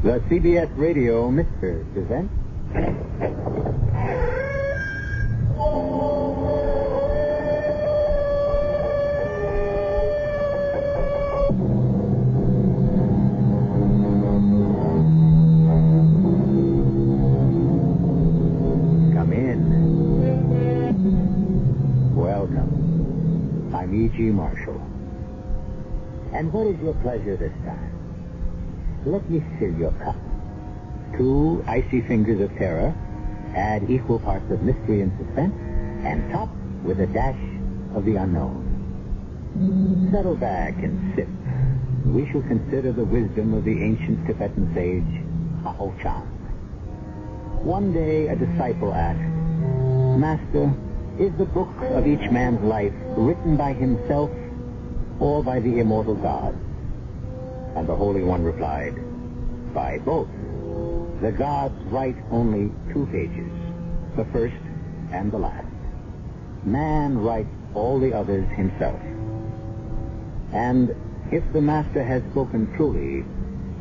The CBS Radio Mystery presents... Come in. Welcome. I'm E.G. Marshall. And what is your pleasure this time? Let me fill your cup. 2 icy fingers of terror, add equal parts of mystery and suspense, and top with a dash of the unknown. Settle back and sip. We shall consider the wisdom of the ancient Tibetan sage, Aho Chan. One day a disciple asked, Master, is the book of each man's life written by himself or by the immortal God? And the Holy One replied, by both. The gods write only 2 pages, the first and the last. Man writes all the others himself. And if the Master has spoken truly,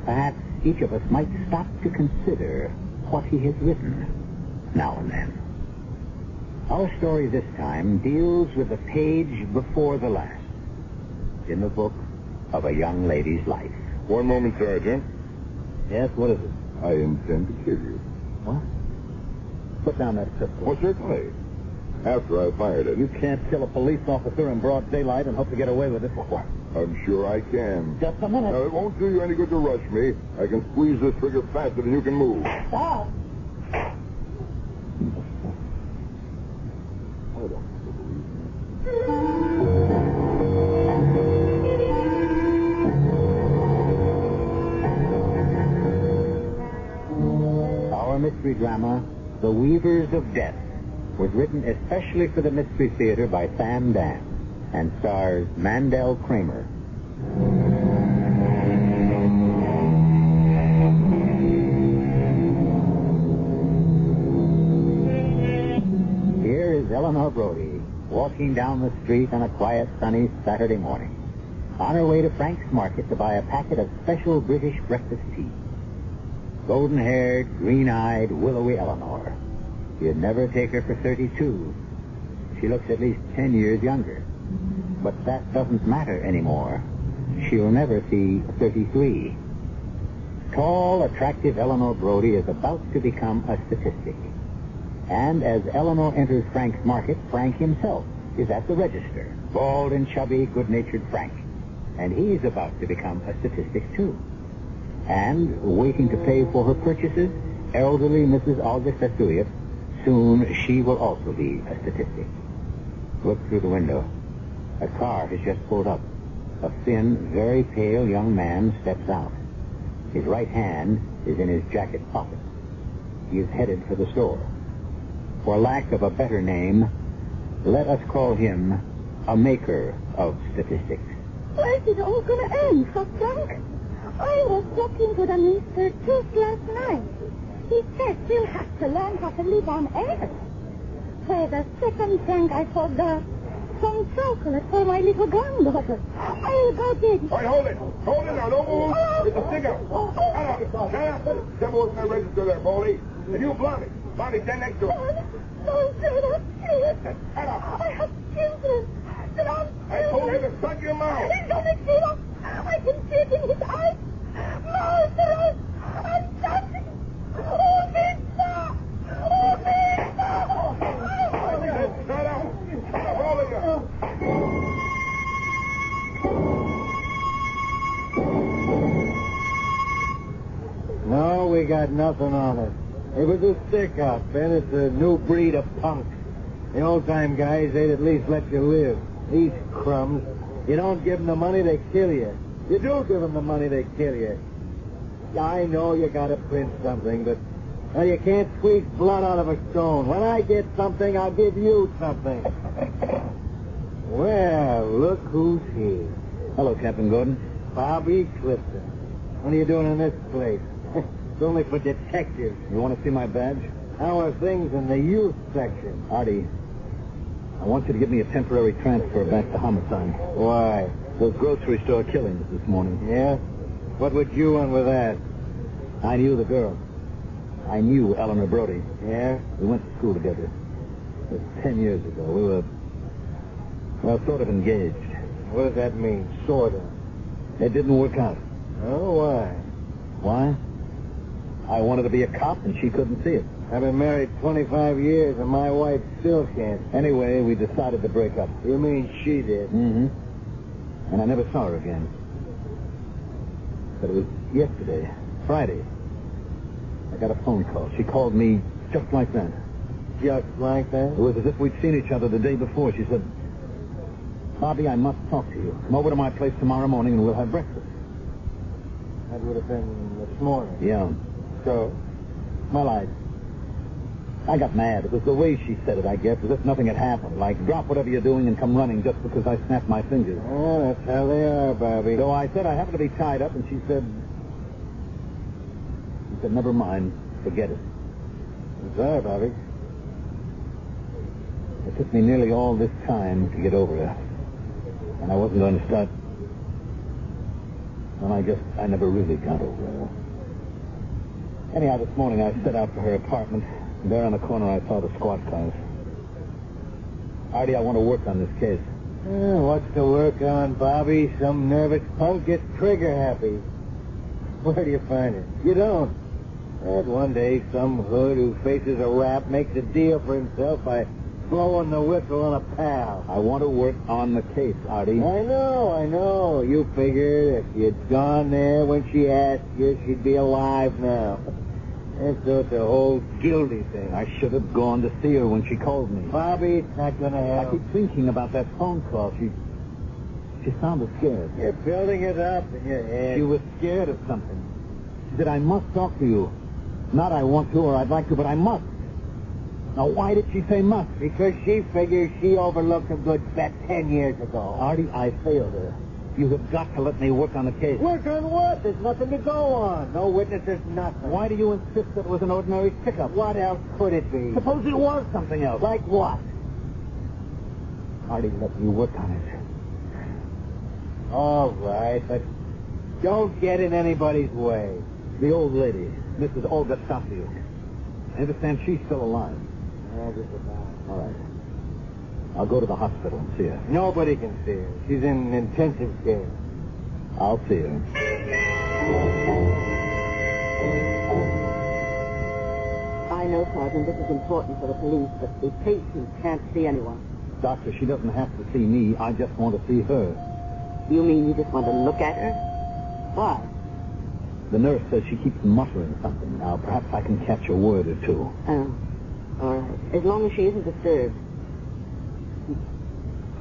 perhaps each of us might stop to consider what he has written now and then. Our story this time deals with the page before the last in the book of a young lady's life. One moment, Sergeant. Yes, what is it? I intend to kill you. What? Put down that pistol. Well, certainly. After I fired it. You can't kill a police officer in broad daylight and hope to get away with it. I'm sure I can. Just a minute. Now, it won't do you any good to rush me. I can squeeze this trigger faster than you can move. Stop! I don't believe Our mystery drama, The Weavers of Death, was written especially for the Mystery Theater by Sam Dan and stars Mandel Kramer. Here is Eleanor Brody walking down the street on a quiet, sunny Saturday morning, on her way to Frank's Market to buy a packet of special British breakfast tea. Golden-haired, green-eyed, willowy Eleanor. You'd never take her for 32. She looks at least 10 years younger. But that doesn't matter anymore. She'll never see 33. Tall, attractive Eleanor Brody is about to become a statistic. And as Eleanor enters Frank's Market, Frank himself is at the register. Bald and chubby, good-natured Frank. And he's about to become a statistic, too. And, waiting to pay for her purchases, elderly Mrs. August Vesuvius. Soon she will also be a statistic. Look through the window. A car has just pulled up. A thin, very pale young man steps out. His right hand is in his jacket pocket. He is headed for the store. For lack of a better name, let us call him a maker of statistics. Where's it all going to end, Frank? I was talking to the minister just last night. He said we'll have to learn how to live on air. For the second thing I forgot, some chocolate for my little granddaughter. I'll go get it. All right, hold it. Hold it now. Don't move. It's a stick up. Shut up. Step over to the register there, Baldy. And you, Blondie. Blondie, stand next to him. Don't do that, please. Shut up. I have children. I told you to shut your mouth. He's going to kill us. I can see it in his eyes. Murderous. I'm something. Oh, Vista! Oh, Vista! Shut up. All of you. No, we got nothing on it. It was a stick-up, and it's a new breed of punk. The old-time guys, they'd at least let you live. These crumbs. You don't give them the money, they kill you. You do give them the money, they kill you. I know you got to print something, but well, you can't squeeze blood out of a stone. When I get something, I'll give you something. Well, look who's here. Hello, Captain Gordon. Bobby Clifton. What are you doing in this place? It's only for detectives. You want to see my badge? How are things in the youth section? Artie, I want you to give me a temporary transfer back to homicide. Why? Those grocery store killings this morning. Yeah? What would you want with that? I knew the girl. I knew Eleanor Brody. Yeah? We went to school together. It was 10 years ago. We were, well, sort of engaged. What does that mean, sort of? It didn't work out. Oh, why? Why? I wanted to be a cop, and she couldn't see it. I've been married 25 years, and my wife still can't. Anyway, we decided to break up. You mean she did? Mm-hmm. And I never saw her again. But it was yesterday, Friday. I got a phone call. She called me just like that. Just like that? It was as if we'd seen each other the day before. She said, Bobby, I must talk to you. Come over to my place tomorrow morning and we'll have breakfast. That would have been this morning. Yeah. So? Well, I got mad. It was the way she said it, I guess, as if nothing had happened. Like, drop whatever you're doing and come running just because I snapped my fingers. Oh, that's how they are, Bobby. So I said I happened to be tied up, and she said, never mind, forget it. I'm sorry, Bobby. It took me nearly all this time to get over her. And I wasn't going to start... Well, I guess I never really got over her. Anyhow, this morning I set out for her apartment. There on the corner I saw the squad cars. Artie, I want to work on this case. What's to work on, Bobby? Some nervous punk gets trigger happy. Where do you find it? You don't. And one day some hood who faces a rap makes a deal for himself by blowing the whistle on a pal. I want to work on the case, Artie. I know. You figured if you'd gone there when she asked you, she'd be alive now. And so it's a whole guilty thing. I should have gone to see her when she called me. Bobby, it's not going to help. I keep thinking about that phone call. She sounded scared. You're building it up in your head. She was scared of something. She said, I must talk to you. Not I want to or I'd like to, but I must. Now, why did she say must? Because she figures she overlooked a good bet 10 years ago. Artie, I failed her. You have got to let me work on the case. Work on what? There's nothing to go on. No witnesses, nothing. Why do you insist that it was an ordinary pickup? What else could it be? Suppose it was something else. Like what? Artie, let me work on it. All right, but don't get in anybody's way. The old lady, Mrs. Olga Stasiuk. I understand she's still alive. Just about. All right. I'll go to the hospital and see her. Nobody can see her. She's in intensive care. I'll see her. I know, Sergeant, this is important for the police, but the patient can't see anyone. Doctor, she doesn't have to see me. I just want to see her. You mean you just want to look at her? Why? The nurse says she keeps muttering something. Now, perhaps I can catch a word or two. Oh, all right. As long as she isn't disturbed.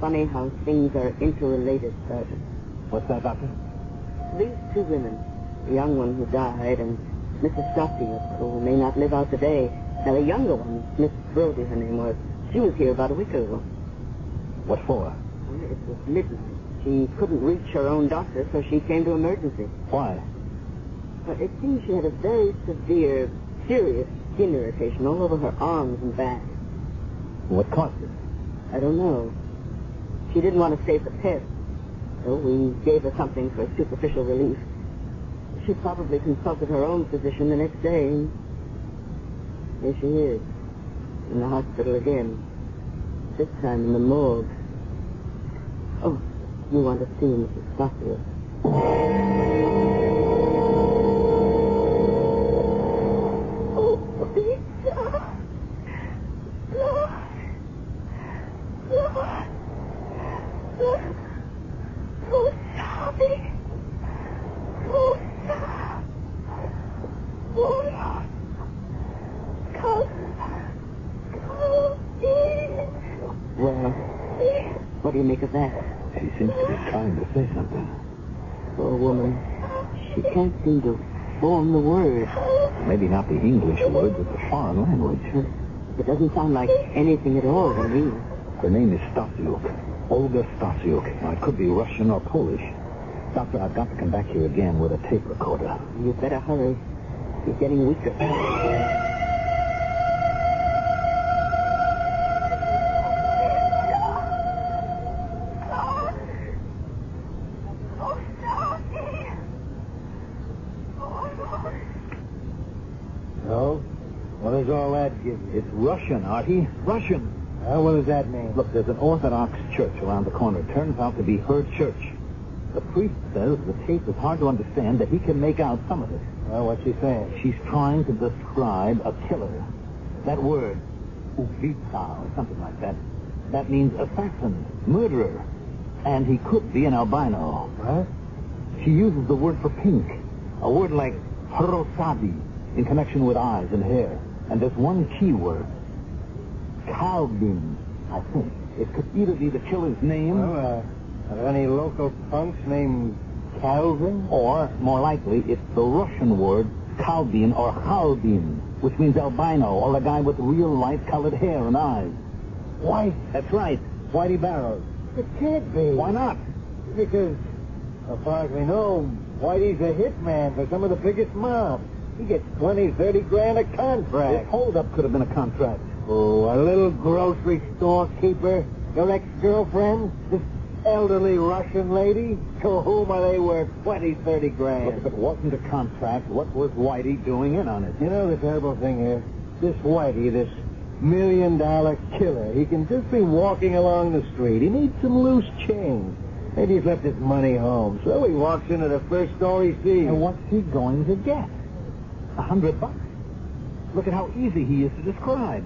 Funny how things are interrelated, Sergeant. What's that, Doctor? These two women, the young one who died and Mrs. Stasiuk, who may not live out the day. Now, the younger one, Miss Brody, her name was, she was here about a week ago. What for? It was midnight. She couldn't reach her own doctor, so she came to emergency. Why? But it seems she had a very severe, serious skin irritation all over her arms and back. What caused it? I don't know. She didn't want to save the pet, so we gave her something for superficial relief. She probably consulted her own physician the next day, and here she is, in the hospital again. This time in the morgue. Oh, you want to see Mrs. Stasiuk? Well, what do you make of that? She seems to be trying to say something. Poor woman. She can't seem to form the word. Maybe not the English word, but the foreign language. It doesn't sound like anything at all to me. Her name is Stasiuk. Olga Stasiuk. Now, it could be Russian or Polish. Doctor, I've got to come back here again with a tape recorder. You better hurry. She's getting weaker. that give you? It's Russian, Artie. Russian. What does that mean? Look, there's an Orthodox church around the corner. Turns out to be her church. The priest says the tape is hard to understand, but he can make out some of it. Well, what's she saying? She's trying to describe a killer. That word, ubitsa, or something like that, that means assassin, murderer. And he could be an albino. What? She uses the word for pink, a word like rosadi, in connection with eyes and hair. And there's one key word, Calvin, I think. It could either be the killer's name... Well, are there any local punks named Calvin? Or, more likely, it's the Russian word Kalbin or Halbin, which means albino, or a guy with real light-colored hair and eyes. White. That's right. Whitey Barrows. It can't be. Why not? Because, as far as we know, Whitey's a hitman for some of the biggest mobs. He gets 20, 30 grand a contract. This holdup could have been a contract. Oh, a little grocery store keeper? Your ex-girlfriend? This elderly Russian lady? To whom are they worth 20, 30 grand? Look, if it wasn't a contract, what was Whitey doing in on it? You know the terrible thing here? This Whitey, this $1 million killer, he can just be walking along the street. He needs some loose change. Maybe he's left his money home, so he walks into the first store he sees. And what's he going to get? $100? Look at how easy he is to describe.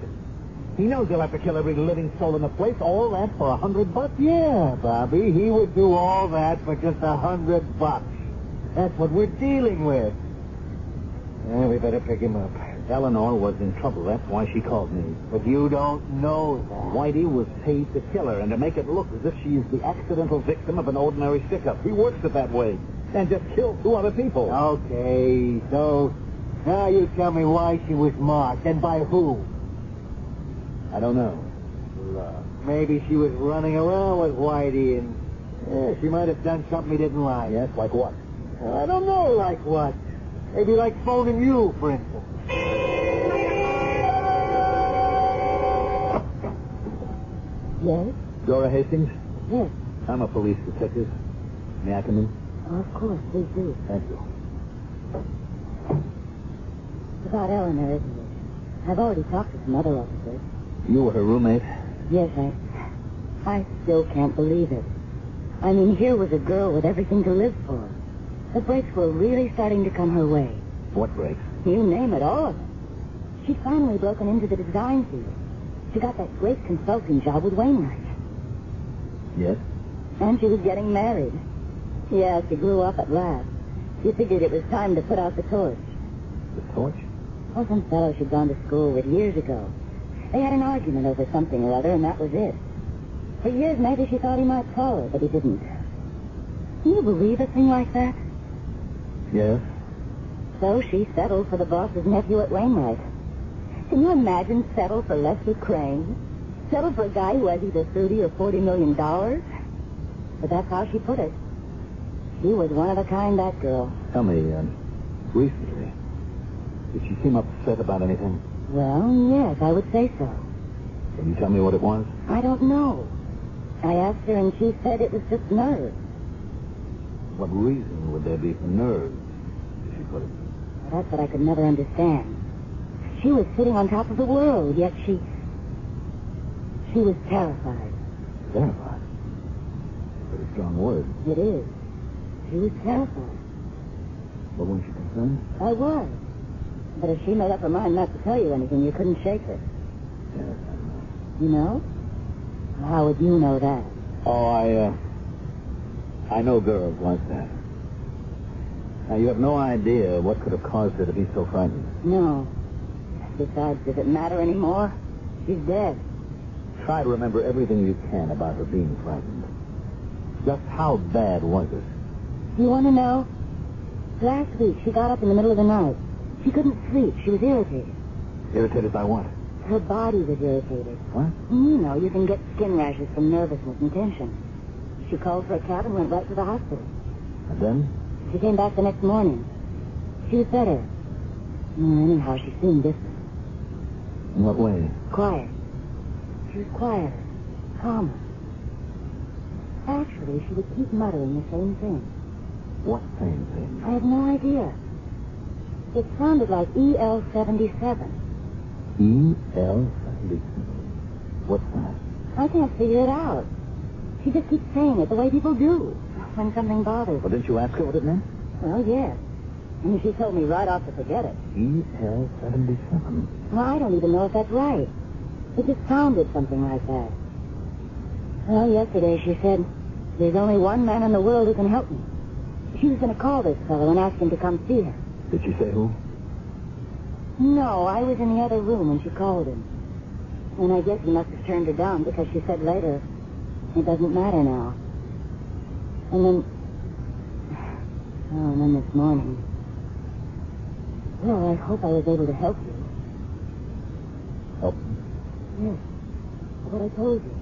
He knows he'll have to kill every living soul in the place, all that for $100? Yeah, Bobby, he would do all that for just $100. That's what we're dealing with. Yeah, we better pick him up. Eleanor was in trouble. That's why she called me. But you don't know that. Whitey was paid to kill her and to make it look as if she's the accidental victim of an ordinary stick-up. He works it that way. And just killed 2 other people. Okay, so now you tell me why she was marked and by who. I don't know. Maybe she was running around with Whitey and she might have done something he didn't like. Yes, like what? I don't know, like what. Maybe like phoning you, for instance. Yes? Dora Hastings? Yes. I'm a police detective. May I come in? Oh, of course, please do. Thank you. It's about Eleanor, isn't it? I've already talked to some other officers. You were her roommate? Yes, I still can't believe it. I mean, here was a girl with everything to live for. The breaks were really starting to come her way. What breaks? You name it, all of them. She'd finally broken into the design field. She got that great consulting job with Wainwright. Yes? And she was getting married. Yeah, she grew up at last. She figured it was time to put out the torch. The torch? Oh, some fellow she'd gone to school with years ago. They had an argument over something or other, and that was it. For years, maybe she thought he might call her, but he didn't. Can you believe a thing like that? Yes. So she settled for the boss's nephew at Wainwright. Can you imagine settle for Lester Crane? Settle for a guy who has either $30 or $40 million? But that's how she put it. She was one of a kind, that girl. Tell me, recently, did she seem upset about anything? Well, yes, I would say so. Can you tell me what it was? I don't know. I asked her, and she said it was just nerves. What reason would there be for nerves, as she put it? Well, that's what I could never understand. She was sitting on top of the world, yet she was terrified. Terrified? Pretty strong word. It is. She was terrified. But weren't you concerned? I was. But if she made up her mind not to tell you anything, you couldn't shake her. Yes, I know. You know? Well, how would you know that? Oh, I know girls like that. Now, you have no idea what could have caused her to be so frightened. No. Besides, does it matter anymore? She's dead. Try to remember everything you can about her being frightened. Just how bad was it? Do you want to know? Last week, she got up in the middle of the night. She couldn't sleep. She was irritated. Irritated by what? Her body was irritated. What? You know, you can get skin rashes from nervousness and tension. She called for a cab and went right to the hospital. And then? She came back the next morning. She was better. Anyhow, she seemed different. In what way? Quiet. She was quieter. Calmer. Actually, she would keep muttering the same thing. What same thing? I have no idea. It sounded like EL-77. E.L. What's that? I can't figure it out. She just keeps saying it the way people do when something bothers Well, her. didn't you ask her what it meant? Well, yes. And she told me right off to forget it. E.L. 77. Well, I don't even know if that's right. It just sounded something like that. Well, yesterday she said, there's only one man in the world who can help me. She was going to call this fellow and ask him to come see her. Did she say who? No, I was in the other room when she called him. And I guess he must have turned her down because she said later, it doesn't matter now. And then this morning. Well, I hope I was able to help you. Help? Yes. What I told you.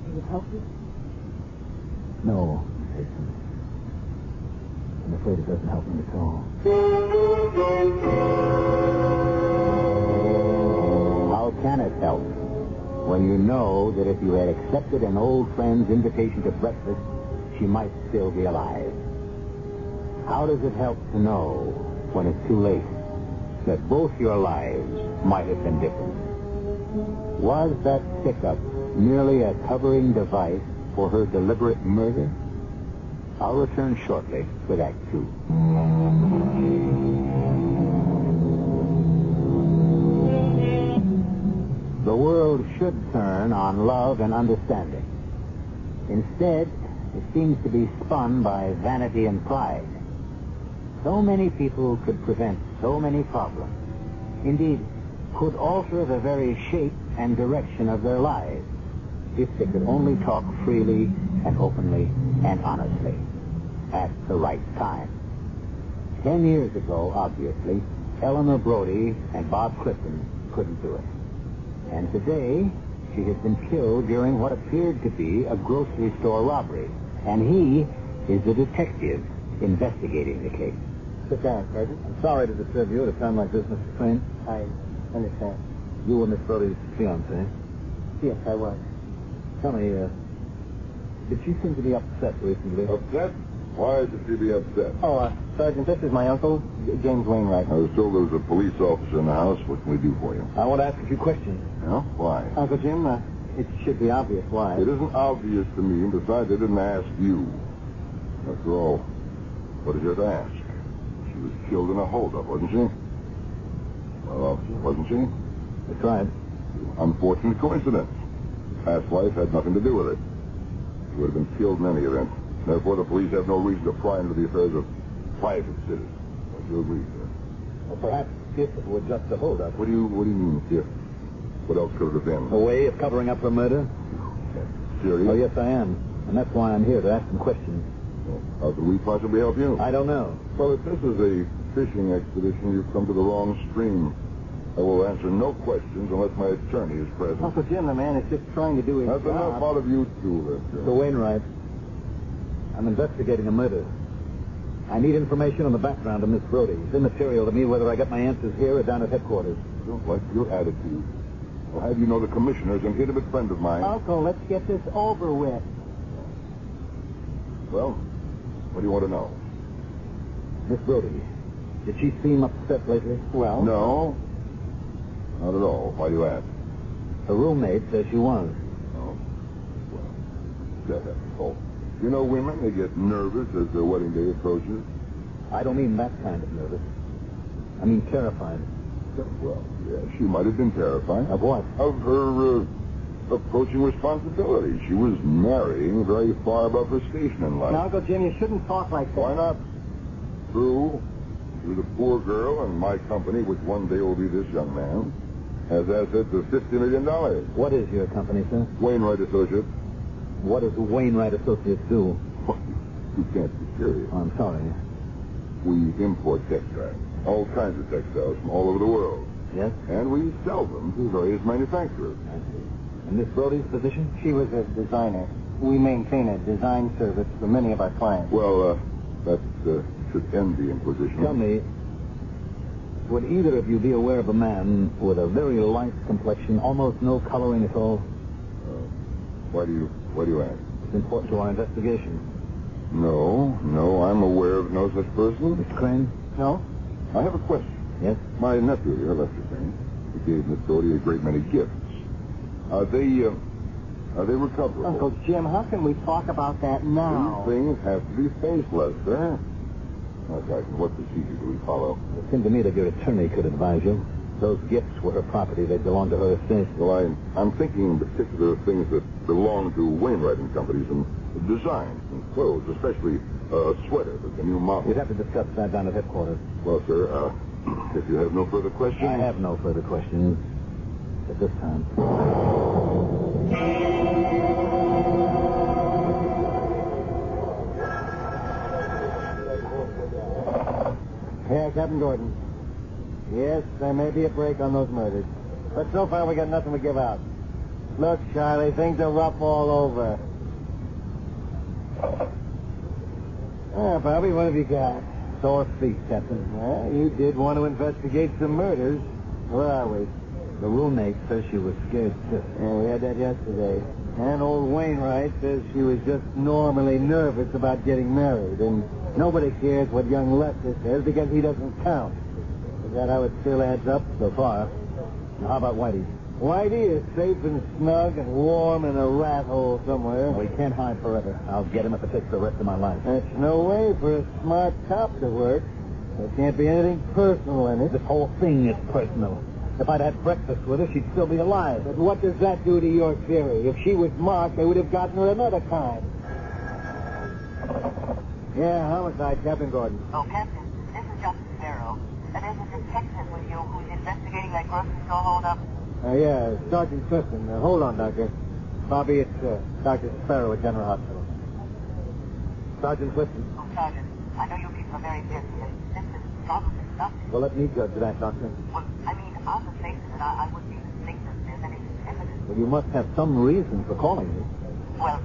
Did it help you? No, Jason. I'm afraid it doesn't help me at all. How can it help when you know that if you had accepted an old friend's invitation to breakfast, she might still be alive? How does it help to know when it's too late that both your lives might have been different? Was that stick-up merely a covering device for her deliberate murder? I'll return shortly with Act 2. The world should turn on love and understanding. Instead, it seems to be spun by vanity and pride. So many people could prevent so many problems. Indeed, could alter the very shape and direction of their lives if they could only talk freely and openly and honestly at the right time. 10 years ago, obviously, Eleanor Brody and Bob Clifton couldn't do it. And today, she has been killed during what appeared to be a grocery store robbery. And he is the detective investigating the case. Sit down, Sergeant. I'm sorry to disturb you at a time like this, Mr. Crane. I understand. You were Miss Brody's fiancé. Yes, I was. Tell me, did she seem to be upset recently? Upset? Why should she be upset? Oh, Sergeant, this is my uncle, James Wainwright. I was told there was a police officer in the house. What can we do for you? I want to ask a few questions. Yeah? Why? Uncle Jim, it should be obvious why. It isn't obvious to me, and besides, I didn't ask you. After all, what is there to ask? She was killed in a holdup, wasn't she? Well, wasn't she? That's right. Unfortunate coincidence. Past life had nothing to do with it. She would have been killed in any event. Therefore, the police have no reason to pry into the affairs of private citizens. Don't you agree, sir? Well, perhaps if it were just a holdup. What do you mean, if? What else could it have been? A way of covering up her murder? Serious? Oh, yes, I am. And that's why I'm here, to ask some questions. Well, how can we possibly help you? I don't know. Well, if this is a fishing expedition, you've come to the wrong stream. I will answer no questions unless my attorney is present. Uncle Jim, the man is just trying to do his That's job. enough out of you two, Lester. Mr. Wainwright, I'm investigating a murder. I need information on the background of Miss Brody. It's immaterial to me whether I get my answers here or down at headquarters. I don't like your attitude. I'll have you know the commissioner's an intimate friend of mine. Uncle, let's get this over with. Well, what do you want to know? Miss Brody, did she seem upset lately? Well? No. Not at all. Why do you ask? Her roommate says she was. Oh. Well, that's all. You know women, they get nervous as their wedding day approaches. I don't mean that kind of nervous. I mean terrified. Well, yeah, she might have been terrified. Of what? Of her approaching responsibility. She was marrying very far above her station in life. Now, Uncle Jim, you shouldn't talk like that. Why not? True. She was a poor girl, and my company, which one day will be this young man, has assets of $50 million. What is your company, sir? Wainwright Associates. What does Wainwright Associates do? You can't be serious. Oh, I'm sorry. We import textiles, all kinds of textiles from all over the world. Yes? And we sell them to various manufacturers. I see. And Miss Brody's position? She was a designer. We maintain a design service for many of our clients. Well, that should end the inquisition. Tell me, would either of you be aware of a man with a very light complexion, almost no coloring at all? Why do you ask? It's important to our investigation. No, I'm aware of no such person. Mr. Crane? No? I have a question. Yes? My nephew here, Lester Crane, he gave Miss Doty a great many gifts. Are they recoverable? Uncle Jim, how can we talk about that now? These things have to be faceless, sir. Now, Sergeant, what procedure do we follow? It seemed to me that your attorney could advise you. Those gifts were her property. They belonged to her estate. Well, I'm thinking in particular of things that belong to Wainwright and Companies and designs and clothes, especially a sweater that's a new model. You'd have to discuss that down at headquarters. Well, sir, if you have no further questions... I have no further questions at this time. Yeah, Captain Gordon. Yes, there may be a break on those murders. But so far we got nothing to give out. Look, Charlie, things are rough all over. Bobby, what have you got? Sore feet, Captain. Well, you did want to investigate some murders. Where are we? The roommate says she was scared stiff. Yeah, we had that yesterday. And old Wainwright says she was just normally nervous about getting married. And nobody cares what young Lester says because he doesn't count. Is that how it still adds up? So far. Now, how about Whitey? Whitey is safe and snug and warm in a rat hole somewhere. Well, he can't hide forever. I'll get him if it takes the rest of my life. That's no way for a smart cop to work. There can't be anything personal in it. This whole thing is personal. If I'd had breakfast with her, she'd still be alive. But what does that do to your theory? If she was marked, they would have gotten her another time. Yeah, homicide, Captain Gordon. Oh, Captain, this is Justice Sparrow. There's a detective with you who's investigating that grocery store holdup. Yeah, Sergeant Clifton. Hold on, Doctor. Bobby, it's Dr. Sparrow at General Hospital. Sergeant Clifton. Oh, Sergeant, I know you people are very busy, and this is probably nothing. Well, let me judge that, Doctor. Well, I mean, on the face of it, I wouldn't even think that there's any evidence. Well, you must have some reason for calling me. Well,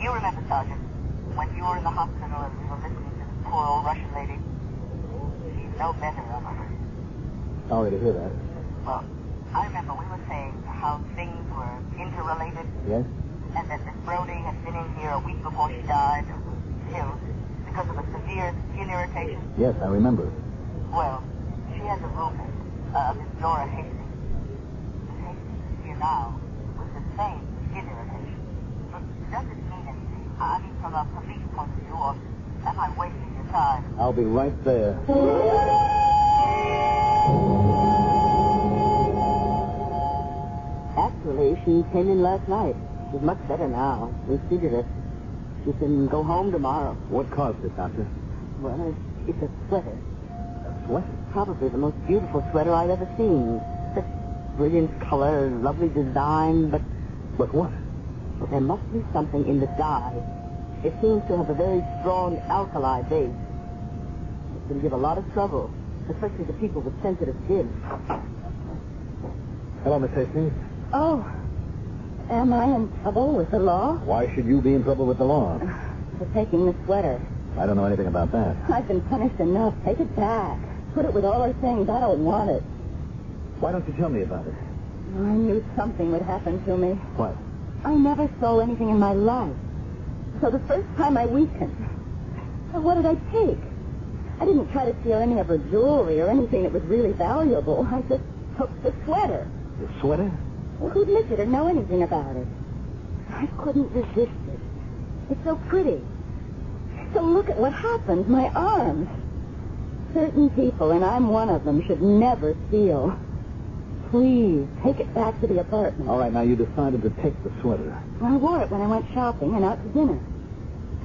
you remember, Sergeant, when you were in the hospital and we were listening to the poor old Russian lady? She's no better of her. Sorry to hear that. Well, I remember we were saying how things were interrelated. Yes? And that Miss Brody had been in here a week before she died and was killed because of a severe skin irritation. Yes, I remember. Well, she has a roommate, Miss Dora Hastings. Miss Hastings is here now with the same skin irritation. But does it mean anything? I mean, from a police point of view, or am I wasting your time? I'll be right there. Actually, she came in last night. She's much better now. We figured it. She can go home tomorrow. What caused it, Doctor? Well, it's a sweater. A sweater? Probably the most beautiful sweater I've ever seen. Such brilliant color, lovely design, but... But what? But there must be something in the dye. It seems to have a very strong alkali base. It's going to give a lot of trouble, especially to people with sensitive skin. Hello, Miss Hastings. Oh, am I in trouble with the law? Why should you be in trouble with the law? For taking the sweater. I don't know anything about that. I've been punished enough. Take it back. Put it with all her things. I don't want it. Why don't you tell me about it? I knew something would happen to me. What? I never stole anything in my life. So the first time I weakened. So what did I take? I didn't try to steal any of her jewelry or anything that was really valuable. I just took the sweater. The sweater? Well, who'd miss it or know anything about it? I couldn't resist it. It's so pretty. So look at what happened. My arms. Certain people, and I'm one of them, should never steal. Please, take it back to the apartment. All right, now you decided to take the sweater. I wore it when I went shopping and out to dinner.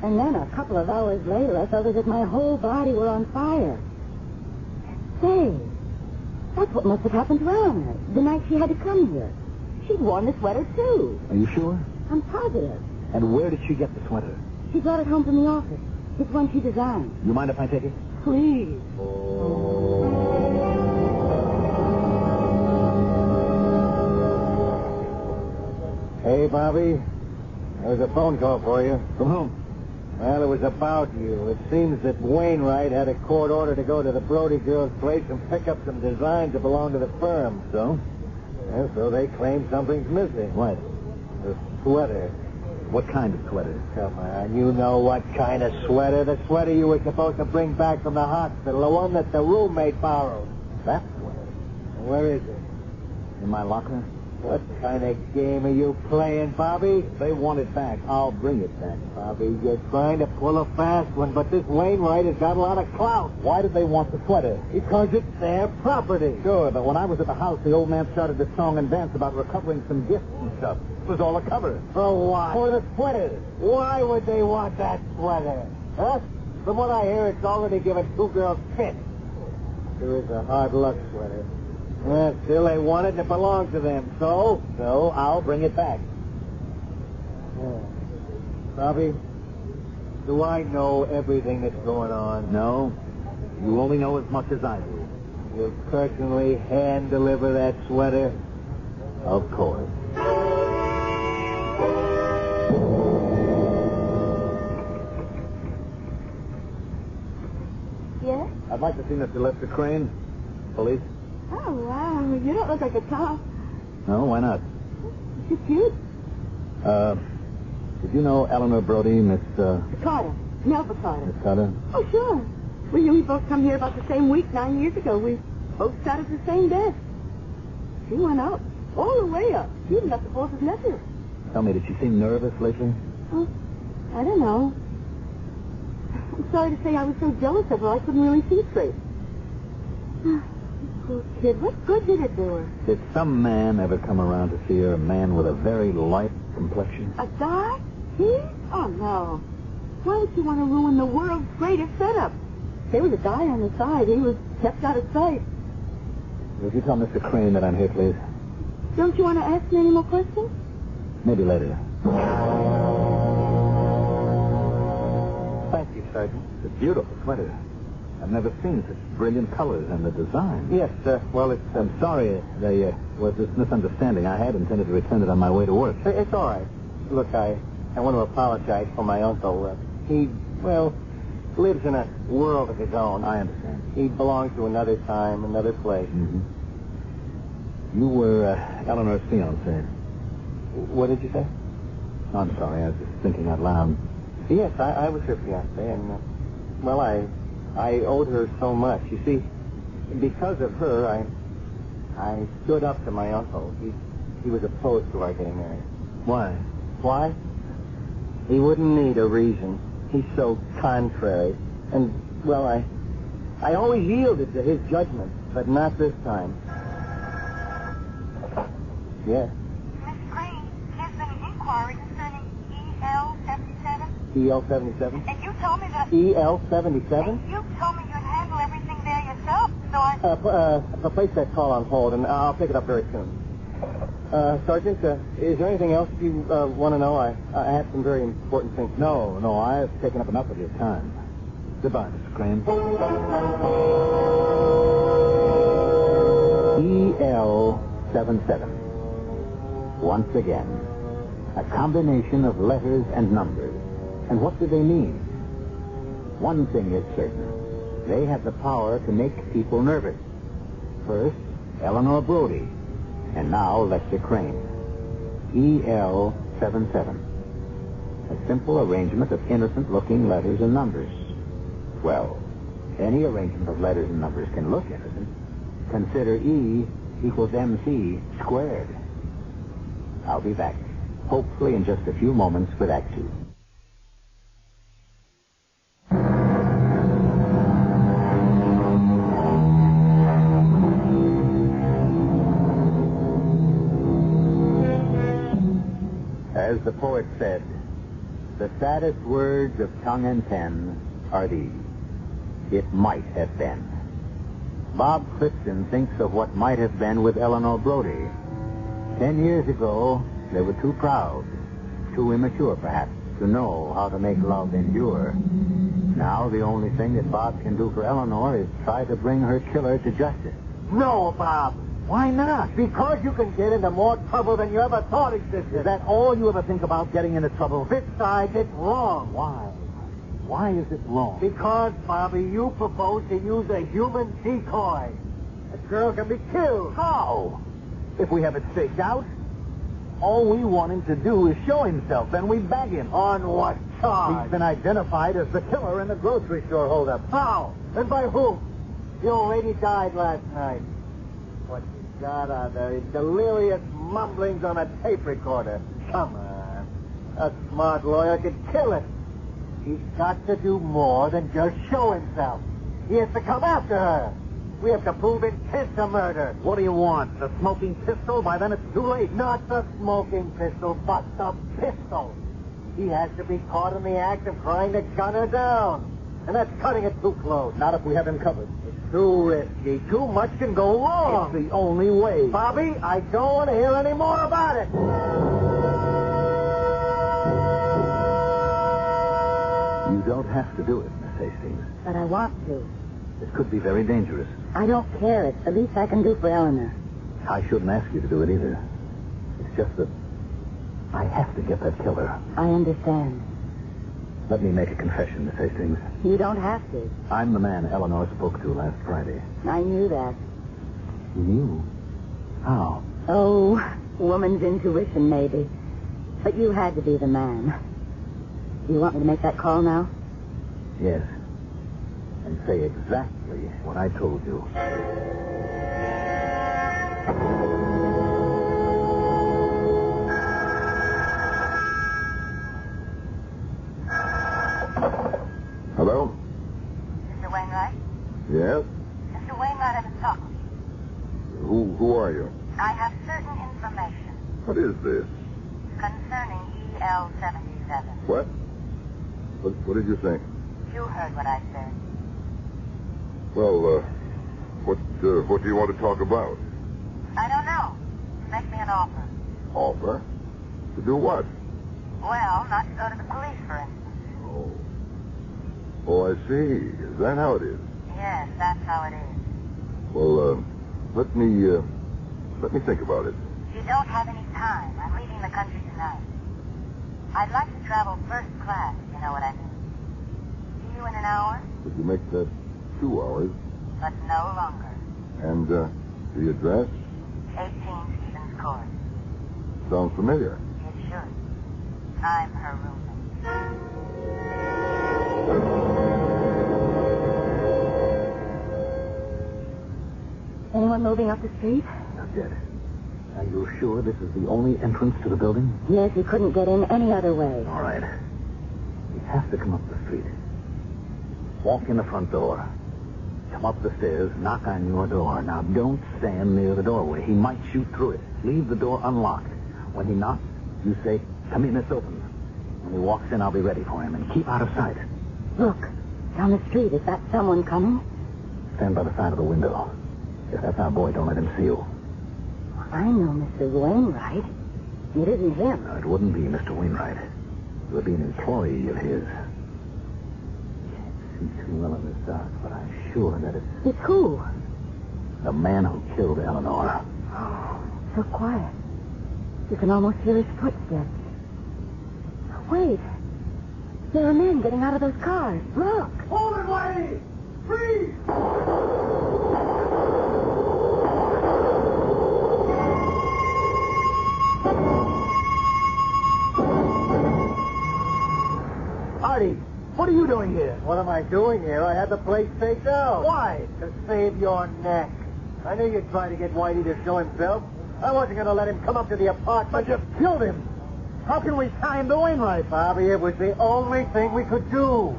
And then a couple of hours later, I felt as if my whole body were on fire. Say, that's what must have happened to Eleanor the night she had to come here. She'd worn the sweater, too. Are you sure? I'm positive. And where did she get the sweater? She brought it home from the office. It's one she designed. You mind if I take it? Please. Hey, Bobby. There's a phone call for you. From whom? Well, it was about you. It seems that Wainwright had a court order to go to the Brody girl's place and pick up some designs that belong to the firm. So? Yeah, so they claim something's missing. What? The sweater. What kind of sweater? Come on, you know what kind of sweater. The sweater you were supposed to bring back from the hospital. The one that the roommate borrowed. That sweater? Where is it? In my locker? What kind of game are you playing, Bobby? They want it back. I'll bring it back. Bobby, you're trying to pull a fast one, but this Wainwright has got a lot of clout. Why did they want the sweater? Because it's their property. Sure, but when I was at the house, the old man started this song and dance about recovering some gifts and stuff. It was all a cover. For what? For the sweater. Why would they want that sweater? Huh? From what I hear, it's already given two girls fits. There is a hard luck sweater. Well, still, they want it and it belongs to them. So I'll bring it back. Yeah. Bobby, do I know everything that's going on? No. You only know as much as I do. You'll personally hand-deliver that sweater? Of course. Yes? I'd like to see Mr. Lester Crane. Police? Oh, wow. You don't look like a cop. No, why not? You're cute. Did you know Eleanor Brody, Miss, Carter. Melba Carter. Miss Carter? Oh, sure. We both come here about the same week 9 years ago. We both sat at the same desk. She went up. All the way up. She even got the boss's nephew. Tell me, did she seem nervous lately? Oh, I don't know. I'm sorry to say I was so jealous of her I couldn't really see straight. Poor kid. What good did it do her? Did some man ever come around to see her, a man with a very light complexion? A guy? He? Oh, no. Why would you want to ruin the world's greatest setup? There was a guy on the side. He was kept out of sight. Would you tell Mr. Crane that I'm here, please? Don't you want to ask me any more questions? Maybe later. Thank you, Sergeant. It's a beautiful sweater. I've never seen such brilliant colors and the design. Yes, well, it's... I'm sorry there was this misunderstanding. I had intended to return it on my way to work. It's all right. Look, I want to apologize for my uncle. He lives in a world of his own. I understand. He belongs to another time, another place. Mm-hmm. You were Eleanor's fiancé. What did you say? I'm sorry, I was just thinking out loud. Yes, I was her fiancé, and, I owed her so much. You see, because of her, I stood up to my uncle. He was opposed to our getting married. Why? Why? He wouldn't need a reason. He's so contrary. And, I always yielded to his judgment, but not this time. Yes. Miss Green, there's been an inquiry concerning EL-77. EL-77? And you told me that... EL-77? And you told me you'd handle everything there yourself, so I... Place that call on hold, and I'll pick it up very soon. Sergeant, is there anything else you want to know? I have some very important things. No, I've taken up enough of your time. Goodbye, Mr. Crane. EL-77. Once again, a combination of letters and numbers. And what do they mean? One thing is certain. They have the power to make people nervous. First, Eleanor Brody. And now, Lester Crane. EL-77. A simple arrangement of innocent-looking letters and numbers. Well, any arrangement of letters and numbers can look innocent. Consider E equals MC squared. I'll be back, hopefully in just a few moments with Act 2. As the poet said, the saddest words of tongue and pen are these: it might have been. Bob Clifton thinks of what might have been with Eleanor Brody. 10 years ago, they were too proud, too immature perhaps, to know how to make love endure. Now the only thing that Bob can do for Eleanor is try to bring her killer to justice. No, Bob. Why not? Because you can get into more trouble than you ever thought existed. Is that all you ever think about, getting into trouble? Besides, it's wrong. Why? Why is it wrong? Because, Bobby, you propose to use a human decoy. A girl can be killed. How? If we have it staked out, all we want him to do is show himself, then we bag him. On what charge? He's been identified as the killer in the grocery store holdup. How? And by whom? The old lady died last night. What shot on the delirious mumblings on a tape recorder. Come on. A smart lawyer could kill it. He's got to do more than just show himself. He has to come after her. We have to prove intent to murder. What do you want? The smoking pistol? By then it's too late. Not the smoking pistol, but the pistol. He has to be caught in the act of trying to gun her down. And that's cutting it too close. Not if we have him covered. It's too risky. Too much can go wrong. It's the only way. Bobby, I don't want to hear any more about it. You don't have to do it, Miss Hastings. But I want to. It could be very dangerous. I don't care. It's the least I can do for Eleanor. I shouldn't ask you to do it either. It's just that I have to get that killer. I understand. Let me make a confession, Miss Hastings. You don't have to. I'm the man Eleanor spoke to last Friday. I knew that. You knew? How? Oh, woman's intuition, maybe. But you had to be the man. Do you want me to make that call now? Yes. And say exactly what I told you. Hello? Mr. Wainwright? Yes? Mr. Wainwright, I have a talk with you. Who are you? I have certain information What is this? concerning EL-77. What? What did you think? You heard what I said. Well, what do you want to talk about? I don't know. Make me an offer. Offer? To do what? Well, not to go to the police, for instance. Oh. Oh, I see. Is that how it is? Yes, that's how it is. Well, let me think about it. You don't have any time. I'm leaving the country tonight. I'd like to travel first class, if you know what I mean. See you in an hour, Could you make that 2 hours? but no longer. And the address? 18 Stevens Court. Sounds familiar. It should. I'm her roommate. Anyone moving up the street? Not yet. Are you sure this is the only entrance to the building? Yes, he couldn't get in any other way. All right. You have to come up the street. Walk in the front door. Come up the stairs, knock on your door. Now, don't stand near the doorway. He might shoot through it. Leave the door unlocked. When he knocks, you say, "Come in, it's open." When he walks in, I'll be ready for him. And keep out of sight. Look, down the street. Is that someone coming? Stand by the side of the window. If that's our boy, don't let him see you. I know Mr. Wainwright. It isn't him. No, it wouldn't be Mr. Wainwright. It would be an employee of his. Can't see too well in this dark, but I'm sure that it's It's who? the man who killed Eleanor. So quiet. You can almost hear his footsteps. Wait. There are men getting out of those cars. Look. Hold it, Whitey! Freeze! Artie, what are you doing here? What am I doing here? I had the place staked out. Why? To save your neck. I knew you'd try to get Whitey to show himself. I wasn't going to let him come up to the apartment. I just killed him. How can we tie him to Wainwright? Bobby, it was the only thing we could do.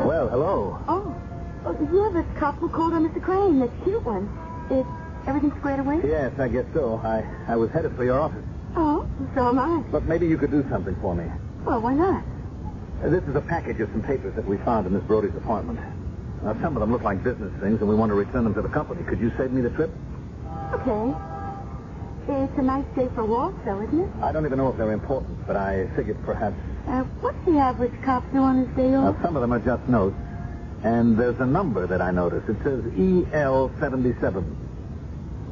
Well, hello. Oh, did you have this cop who called on Mr. Crane, the cute one? Is everything squared away? Yes, I guess so. I was headed for your office. Oh, so am I. But maybe you could do something for me. Well, why not? This is a package of some papers that we found in Miss Brody's apartment. Now, some of them look like business things, and we want to return them to the company. Could you save me the trip? Okay. It's a nice day for walks, though, isn't it? I don't even know if they're important, but I figured perhaps... What's the average cop do on his day off? some of them are just notes. And there's a number that I noticed. It says EL-77.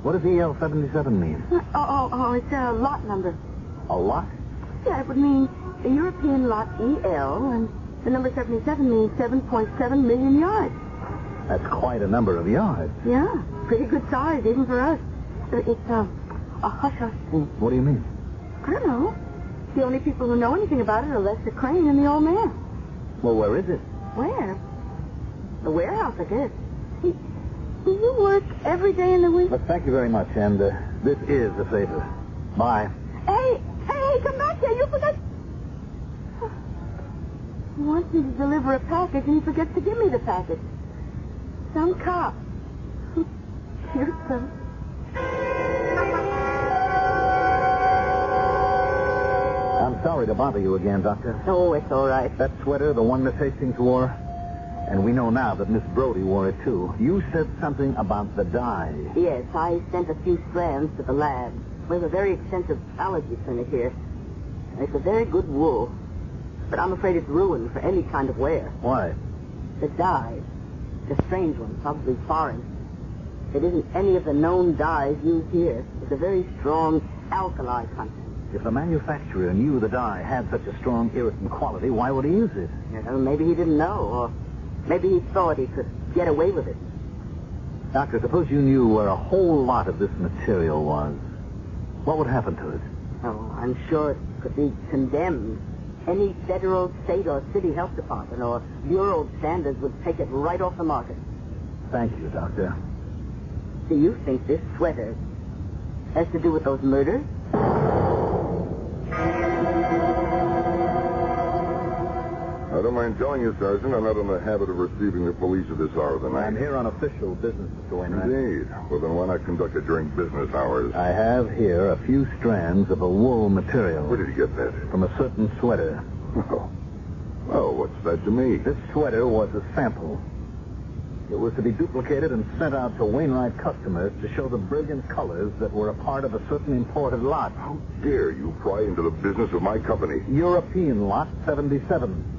What does EL-77 mean? Oh, it's a lot number. A lot? Yeah, it would mean the European lot EL, and the number 77 means 7.7 million yards. That's quite a number of yards. Yeah, pretty good size, even for us. It's a hush-hush thing. What do you mean? I don't know. The only people who know anything about it are Lester Crane and the old man. Well, where is it? Where? The warehouse, I guess. Do you work every day in the week? But thank you very much, and this is a favor. Bye. Hey, come back here. You forgot... He wants me to deliver a package, and he forgets to give me the package. Some cop. Fearsome. I'm sorry to bother you again, Doctor. Oh, it's all right. That sweater, the one Miss Hastings wore, and we know now that Miss Brody wore it, too. You said something about the dye. Yes, I sent a few strands to the lab. We have a very extensive allergy clinic here. It's a very good wool, but I'm afraid it's ruined for any kind of wear. Why? The dye, it's a strange one, probably foreign. It isn't any of the known dyes used here. It's a very strong alkali content. If the manufacturer knew the dye had such a strong irritant quality, why would he use it? Maybe he didn't know, or maybe he thought he could get away with it. Doctor, suppose you knew where a whole lot of this material was. What would happen to it? Oh, I'm sure it could be condemned. Any federal, state, or city health department or Bureau of Standards would take it right off the market. Thank you, Doctor. Do you think this sweater has to do with those murders? I don't mind telling you, Sergeant, I'm not in the habit of receiving the police at this hour of the night. I'm here on official business, Mr. Wainwright. Indeed. Well, then why not conduct it during business hours? I have here a few strands of a wool material. Where did you get that? From a certain sweater. Oh. Well, what's that to me? This sweater was a sample. It was to be duplicated and sent out to Wainwright customers to show the brilliant colors that were a part of a certain imported lot. How dare you pry into the business of my company? European lot 77.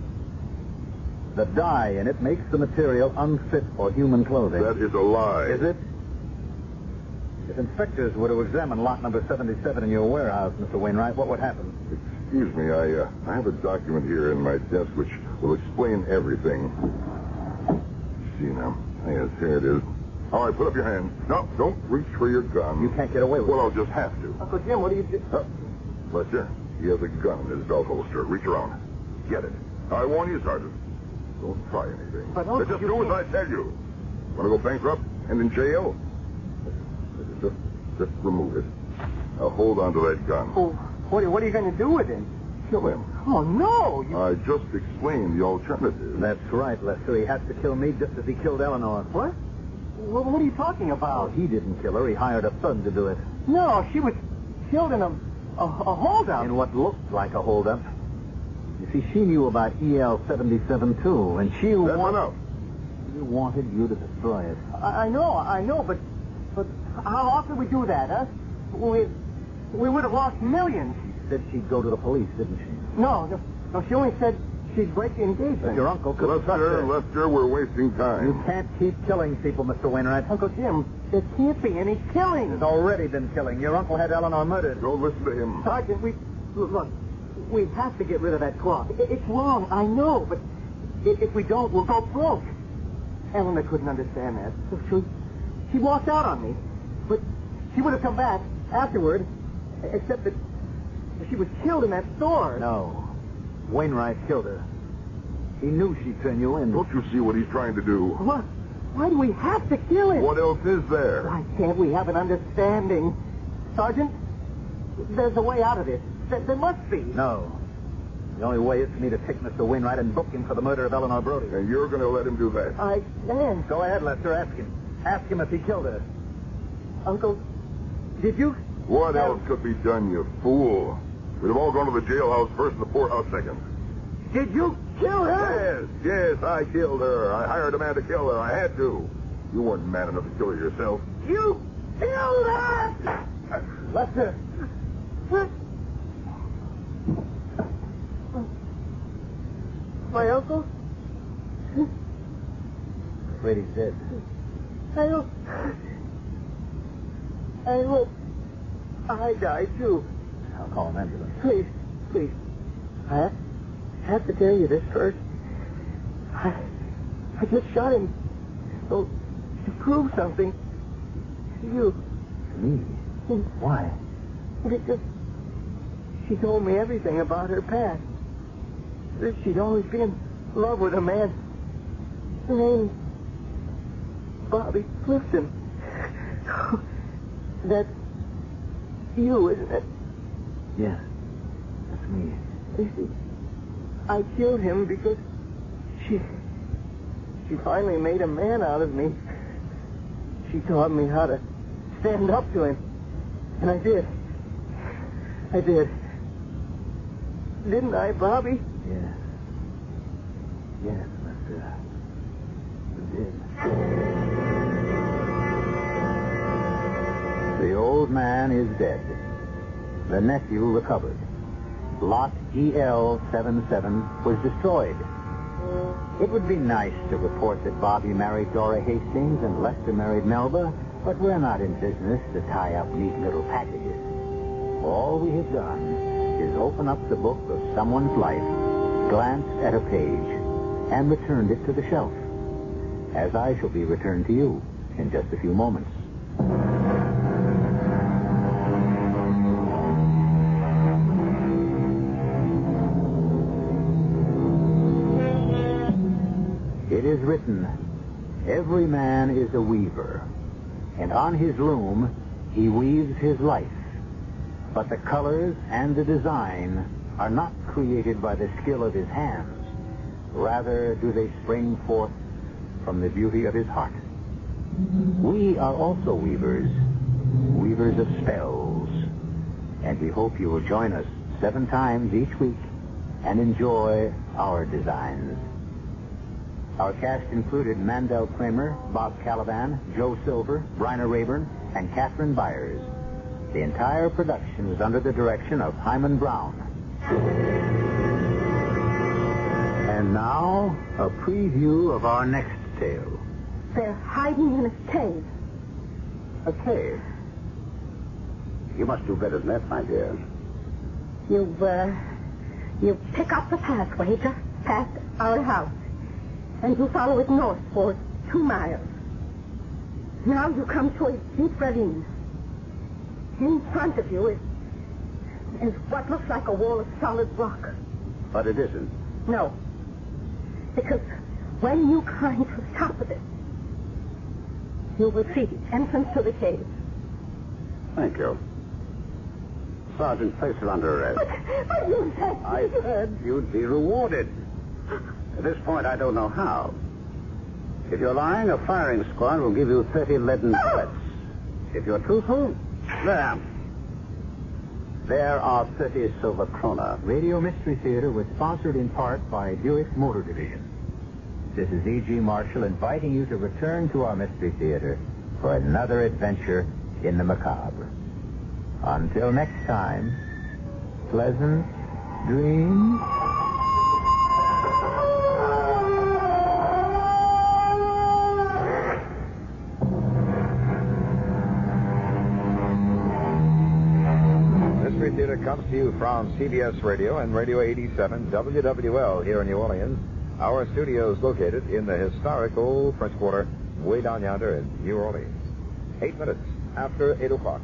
The dye in it makes the material unfit for human clothing. That is a lie. Is it? If inspectors were to examine lot number 77 in your warehouse, Mr. Wainwright, what would happen? Excuse me, I have a document here in my desk which will explain everything. See now. Yes, here it is. All right, put up your hand. No, don't reach for your gun. You can't get away with Well, it. I'll just have to. Uncle Jim, what do you do? Lester, he has a gun in his belt holster. Reach around. Get it. I warn you, Sergeant. Don't try anything. But Uncle, just do as I tell you. Want to go bankrupt and in jail? Just remove it. Now hold on to that gun. Oh, what are you going to do with him? Kill him. Oh, no! I just explained the alternative. That's right, Lester. He has to kill me just as he killed Eleanor. What? What are you talking about? Oh, he didn't kill her. He hired a thug to do it. No, she was killed in a holdup. In what looked like a holdup. You see, she knew about EL-77, too, and she wanted you to destroy it. I know, but how could we do that, huh? We would have lost millions. She said she'd go to the police, didn't she? No, she only said she'd break the engagement. But your uncle could have trusted her. Lester, we're wasting time. You can't keep killing people, Mr. Wainwright. Uncle Jim, there can't be any killing. There's already been killing. Your uncle had Eleanor murdered. Don't listen to him. Sergeant, look, we have to get rid of that cloth. It's wrong, I know, but if we don't, we'll go broke. Eleanor couldn't understand that. So she walked out on me. But she would have come back afterward, except that she was killed in that store. No. Wainwright killed her. He knew she'd turn you in. Don't you see what he's trying to do? What? Why do we have to kill him? What else is there? Why can't we have an understanding? Sergeant, there's a way out of this. There must be. No. The only way is for me to take Mr. Wainwright and book him for the murder of Eleanor Brody. And you're going to let him do that? I can. Go ahead, Lester. Ask him. Ask him if he killed her. Uncle, did you... What else could be done, you fool? We'd have all gone to the jailhouse first and the poorhouse second. Did you kill her? Yes, I killed her. I hired a man to kill her. I had to. You weren't man enough to kill her yourself. You killed her! Lester. My uncle? Afraid he's dead. I hope I die, too. I'll call an ambulance. Please. I have to tell you this first. I just shot him to prove something to you. To me? Why? Because she told me everything about her past. That she'd always been in love with a man named Bobby Clifton. That's you, isn't it? Yeah, that's me. I killed him because she finally made a man out of me. She taught me how to stand up to him. And I did. Didn't I, Bobby? Yeah. Yes, but, you did. The old man is dead. The nephew recovered. Lot EL-77 was destroyed. It would be nice to report that Bobby married Dora Hastings and Lester married Melba, but we're not in business to tie up neat little packages. All we have done is open up the book of someone's life, glanced at a page, and returned it to the shelf, as I shall be returned to you in just a few moments. It is written, every man is a weaver, and on his loom he weaves his life. But the colors and the design are not created by the skill of his hands. Rather do they spring forth from the beauty of his heart. We are also weavers of spells. And we hope you will join us 7 times each week and enjoy our designs. Our cast included Mandel Kramer, Bob Caliban, Joe Silver, Bryna Rayburn, and Catherine Byers. The entire production was under the direction of Hyman Brown. And now, a preview of our next tale. They're hiding in a cave. A cave? You must do better than that, my dear. You pick up the pathway just past our house, and you follow it north for 2 miles. Now you come to a deep ravine. In front of you is what looks like a wall of solid rock. But it isn't. No. Because when you climb to the top of it, you will see the entrance to the cave. Thank you. Sergeant, place her under arrest. But you said... I said you'd be rewarded. At this point, I don't know how. If you're lying, a firing squad will give you 30 leaden bullets. If you're truthful, there are 30 silver krona. Radio Mystery Theater was sponsored in part by Buick Motor Division. This is E.G. Marshall inviting you to return to our Mystery Theater for another adventure in the macabre. Until next time, pleasant dreams. Mystery Theater comes to you from CBS Radio and Radio 87 WWL here in New Orleans. Our studio is located in the historic old French Quarter, way down yonder in New Orleans. 8 minutes after 8 o'clock.